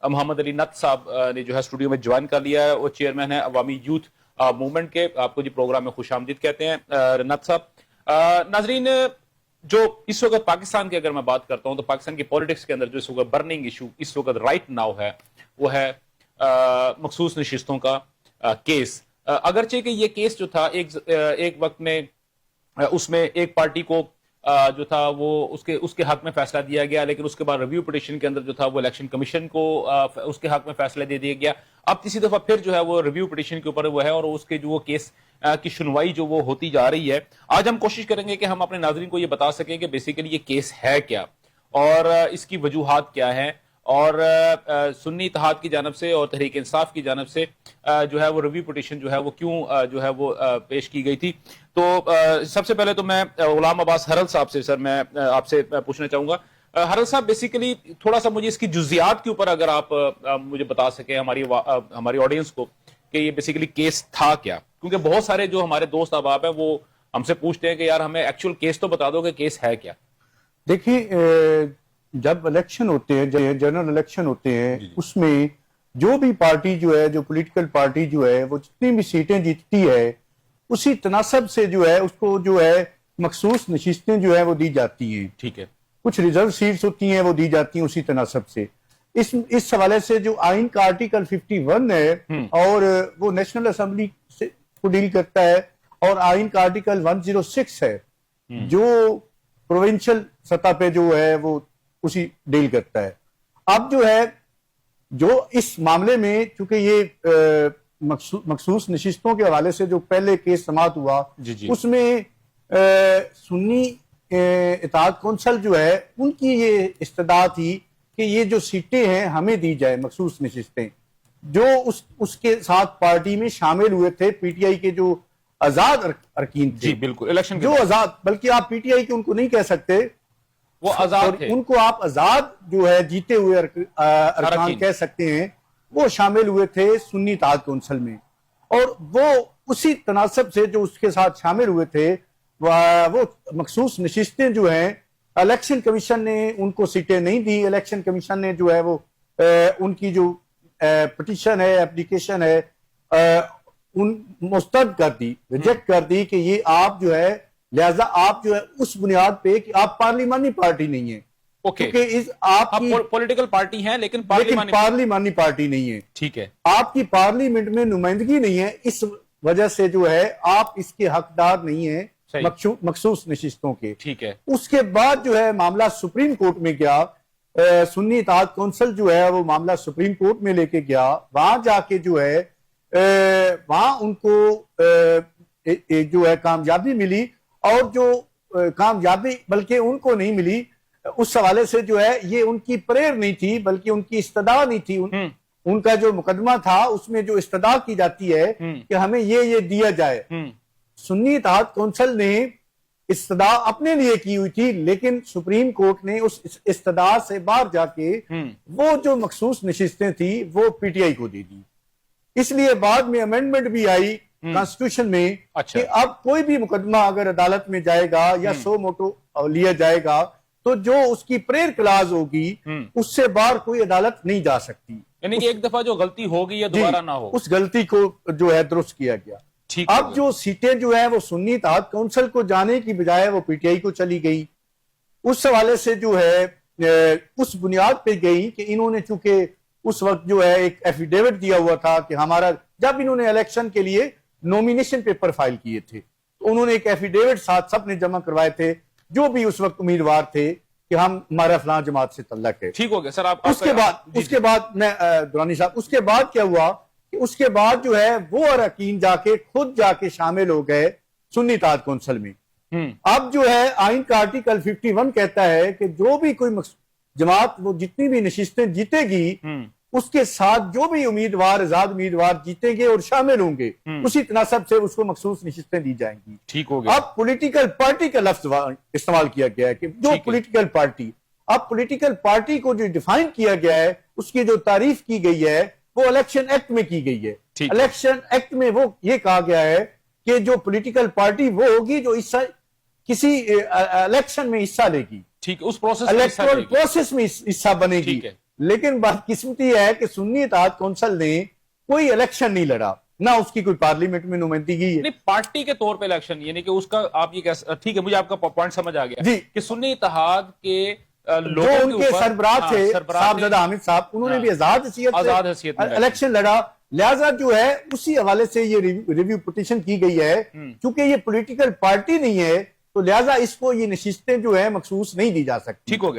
मोहम्मद अली नत साहब ने जो है स्टूडियो में ज्वाइन कर लिया है। वो चेयरमैन है अवामी यूथ मूवमेंट के। आपको जी प्रोग्राम में खुशामदीद कहते हैं नत साहब। नाजरीन, जो इस वक्त पाकिस्तान की अगर मैं बात करता हूं तो पाकिस्तान की पॉलिटिक्स के अंदर जो इस वक्त बर्निंग इशू इस वक्त राइट नाउ है वो है मखसूस नशिस्तों का केस। अगरचे कि ये केस जो था एक वक्त में उसमें एक पार्टी को जो था वो उसके हक में फैसला दिया गया, लेकिन उसके बाद रिव्यू पिटीशन के अंदर जो था वो इलेक्शन कमीशन को उसके हक में फैसला दे दिया गया। अब तीसरी दफा फिर जो है वो रिव्यू पिटीशन के ऊपर वो है और उसके जो वो केस की सुनवाई जो वो होती जा रही है। आज हम कोशिश करेंगे कि हम अपने नाज़रीन को ये बता सकें कि बेसिकली ये केस है क्या और इसकी वजूहात क्या है और सुन्नी इत्तेहाद की जानब से और तहरीक इंसाफ की जानब से जो है वो रिव्यू पिटीशन जो है वो क्यों जो है वो पेश की गई थी। तो सबसे पहले तो मैं गुलाम अब्बास हरल साहब से सर मैं आपसे पूछना चाहूंगा। हरल साहब, बेसिकली थोड़ा सा मुझे इसकी जुजियात के ऊपर अगर आप मुझे बता सकें हमारी ऑडियंस को कि ये बेसिकली केस था क्या, क्योंकि बहुत सारे जो हमारे दोस्त अहबाब हैं वो हमसे पूछते हैं कि यार हमें एक्चुअल केस तो बता दो कि केस है क्या। देखिए, जब इलेक्शन होते हैं, जनरल इलेक्शन होते हैं, उसमें जो भी पार्टी जो है, जो पॉलिटिकल पार्टी जो है, वो जितनी भी सीटें जीतती है उसी तनासब से जो है उसको जो है मखसूस नशिस्तें जो है वो दी जाती हैं। ठीक है। कुछ रिजर्व सीट्स होती हैं वो दी जाती हैं उसी तनासब से। इस हवाले से जो आइन का आर्टिकल 51 है और वो नेशनल असेंबली से को डील करता है और आइन का आर्टिकल 106 है जो प्रोविंशियल सतह पे जो है वो उसी डील करता है। अब जो है जो इस मामले में चूंकि ये मखसूस नशिस्तों के हवाले से जो पहले केस समाअत हुआ उसमें सुन्नी इत्तेहाद कौंसल जो है उनकी ये इस्तदा थी कि ये जो सीटें हैं हमें दी जाए मखसूस नशिस्तें। जो उसके साथ पार्टी में शामिल हुए थे पीटीआई के जो आजाद अरकीन थे, जी बिल्कुल, इलेक्शन जो आजाद, बल्कि आप पीटीआई के उनको नहीं कह सकते, वो आजाद थे, उनको आप आजाद जो है जीते हुए अरकान कह सकते हैं, वो शामिल हुए थे सुन्नी इत्तेहाद कौंसल में। और वो उसी तनासब से जो उसके साथ शामिल हुए थे वो मखसूस नशिस्तें जो हैं इलेक्शन कमीशन ने उनको सीटें नहीं दी। इलेक्शन कमीशन ने जो है वो उनकी जो पिटीशन है, एप्लीकेशन है, उन मुस्तरद कर दी, रिजेक्ट कर दी कि ये आप जो है लिहाजा आप जो है उस बुनियाद पे कि आप पार्लिमानी पार्टी नहीं है। क्योंकि आपकी पॉलिटिकल पार्टी है लेकिन पार्लिमानी पार्टी नहीं है। ठीक है, आपकी पार्लियामेंट में नुमाइंदगी नहीं है, इस वजह से जो है आप इसके हकदार नहीं है मखसूस नशिस्तों के। ठीक है। उसके बाद जो है मामला सुप्रीम कोर्ट में गया। सुन्नी इत्तेहाद कौंसल जो है वो मामला सुप्रीम कोर्ट में लेके गया। वहां जाके जो है वहां उनको जो है कामयाबी मिली और जो कामयाबी बल्कि उनको नहीं मिली, उस हवाले से जो है ये उनकी प्रेयर नहीं थी बल्कि उनकी इस्तदा नहीं थी। उनका जो मुकदमा था उसमें जो इस्तदा की जाती है कि हमें ये दिया जाए। सुन्नी इत्तेहाद कौंसल ने इस्तदा अपने लिए की हुई थी, लेकिन सुप्रीम कोर्ट ने उस इस्तदा से बाहर जाके वो जो मखसूस नशिस्तें थी वो पीटीआई को दे दी। इसलिए बाद में अमेंडमेंट भी आई कॉन्स्टिट्यूशन में कि अब कोई भी मुकदमा अगर अदालत में जाएगा या सो मोटो लिया जाएगा तो जो उसकी प्रेयर क्लाज होगी उससे बाहर कोई अदालत नहीं जा सकती। यानी कि एक दफा जो गलती होगी या दोबारा ना हो, उस गलती को जो है दुरुस्त किया गया। अब जो सीटें जो है वो सुन्नी इत्तेहाद कौंसल को जाने की बजाय वो पीटीआई को चली गई। उस हवाले से जो है उस बुनियाद पे गई कि इन्होंने चूंकि उस वक्त जो है एक एफिडेविट दिया हुआ था कि हमारा, जब इन्होंने इलेक्शन के लिए नॉमिनेशन पेपर फाइल किए थे तो उन्होंने एक एफिडेविट साथ सबने जमा करवाए थे जो भी उस वक्त उम्मीदवार थे कि हम हमारा फलां जमात से तल्लक है। ठीक हो गया सर। आप उसके बाद मैं दुरानी साहब, उसके बाद क्या हुआ कि उसके बाद जो है वो अरकान जाके खुद जाके शामिल हो गए सुन्नी इत्तेहाद कौंसल में। अब जो है आइन का आर्टिकल 51 कहता है कि जो भी कोई जमात वो जितनी भी नशिस्तें जीतेगी उसके साथ जो भी उम्मीदवार आजाद उम्मीदवार जीतेंगे और शामिल होंगे उसी तनासब से उसको मखसूस नशिस्तें दी जाएंगी। ठीक हो गया। अब पॉलिटिकल पार्टी का लफ्ज इस्तेमाल किया गया है कि जो पॉलिटिकल पार्टी, अब पॉलिटिकल पार्टी को जो डिफाइन किया गया है उसकी जो तारीफ की गई है वो इलेक्शन एक्ट में की गई है। इलेक्शन एक्ट में वो ये कहा गया है कि जो पॉलिटिकल पार्टी वो होगी जो किसी इलेक्शन में हिस्सा लेगी। ठीक है, उस प्रोसेस इलेक्टोरल प्रोसेस में हिस्सा बनेगी। लेकिन बदकिस्मती है कि सुन्नी इत्तेहाद कौंसिल ने कोई इलेक्शन नहीं लड़ा, ना उसकी कोई पार्लियामेंट में नुमाइंदगी है। नहीं, पार्टी के तौर पे इलेक्शन, यानी कि उसका आप ये कह, ठीक है, मुझे आपका पॉइंट समझ आ गया जी। कि सुन्नी इत्तेहाद के जो लोगों के उनके ऊपर, सरबराह हाँ, थे सरबराह साहबजादा ने- हामिद साहब, उन्होंने हाँ, भी आजाद आजाद हैसियत में इलेक्शन लड़ा। लिहाजा जो है उसी हवाले से ये रिव्यू पिटीशन की गई है। क्योंकि ये पॉलिटिकल पार्टी नहीं है तो लिहाजा इसको ये नशिस्तें जो है मखसूस नहीं दी जा सकती। ठीक हो गया।